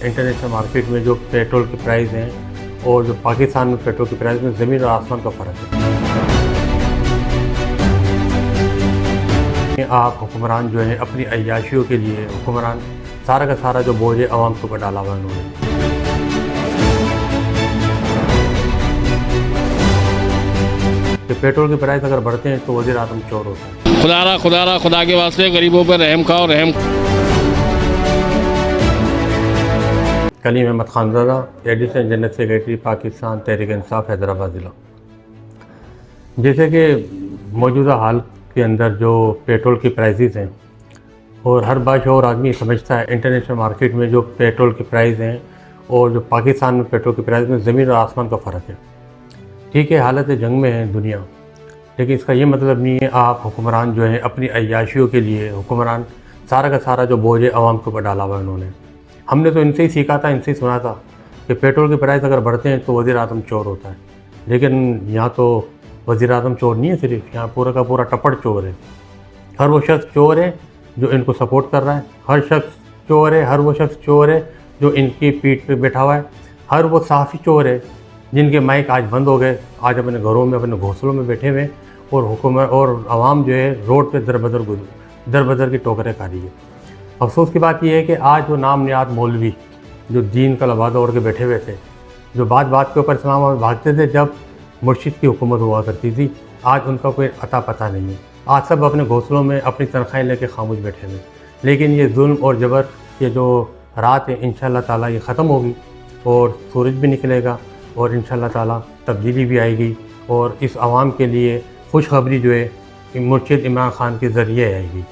International market में जो petrol के प्राइस हैं और जो पाकिस्तान में पेट्रोल के प्राइस में ज़मीन और आसमान का फ़र्क है। आप हुक्मरान जो हैं अपनी अय्याशियों के लिए हुक्मरान सारा का सारा जो बोझ है आवाम के ऊपर डाला हुआ उन्होंने। कि पेट्रोल के प्राइस अगर बढ़ते हैं तो वज़ीर आज़म चोर होता है। खुदा के वास्ते गरीबों पर रहम खाओ रहम। Kaleem Ahmed Khanzada, additional general secretary Pakistan Tehreek Insaf Hyderabad ज़िला। जैसे कि मौजूदा हाल के अंदर जो पेट्रोल की प्राइसेस हैं और हर बाशऊर आदमी समझता है इंटरनेशनल मार्केट में जो पेट्रोल के प्राइस हैं और जो पाकिस्तान में पेट्रोल के प्राइस में ज़मीन और आसमान का फ़र्क है। ठीक है, हालत जंग में है दुनिया, लेकिन इसका ये मतलब नहीं है आप हुक्मरान जो हैं अपनी अय्याशियों के लिए हुक्मरान सारा का सारा जो बोझ है आवाम के ऊपर डाला हुआ है उन्होंने। हमने तो इनसे ही सीखा था, इनसे ही सुना था कि पेट्रोल के प्राइस अगर बढ़ते हैं तो वज़ीर आज़म चोर होता है। लेकिन यहाँ तो वज़ीर आज़म चोर नहीं है, सिर्फ यहाँ पूरा का पूरा टप्पड़ चोर है। हर वो शख्स चोर है जो इनको सपोर्ट कर रहा है, हर शख्स चोर है, हर वो शख्स चोर है जो इनकी पीठ पे बैठा हुआ है, हर वो सहाफ़ी चोर है जिनके माइक आज बंद हो गए, आज अपने घरों में अपने घोंसलों में बैठे हुए और हुकूमत और आवाम जो है रोड पे दर बदर की टोकरें खा रही है। अफसोस की बात यह है कि आज वो नाम नियाद मौलवी जो दीन का लबादा ओढ़ के बैठे हुए थे, जो बात बात के ऊपर इस्लामाबाद भागते थे जब मुर्शिद की हुकूमत हुआ करती थी, आज उनका कोई अता पता नहीं है। आज सब अपने घोंसलों में अपनी तनख्वाहें लेके खामोश बैठे हुए। लेकिन ये जुल्म और जबर ये जो रात है इंशाअल्लाह ताला ये ख़त्म होगी और सूरज भी निकलेगा और इंशाअल्लाह ताला तब्दीली भी आएगी और इस आवाम के लिए खुशखबरी जो है मुर्शिद इमरान खान के ज़रिए आएगी।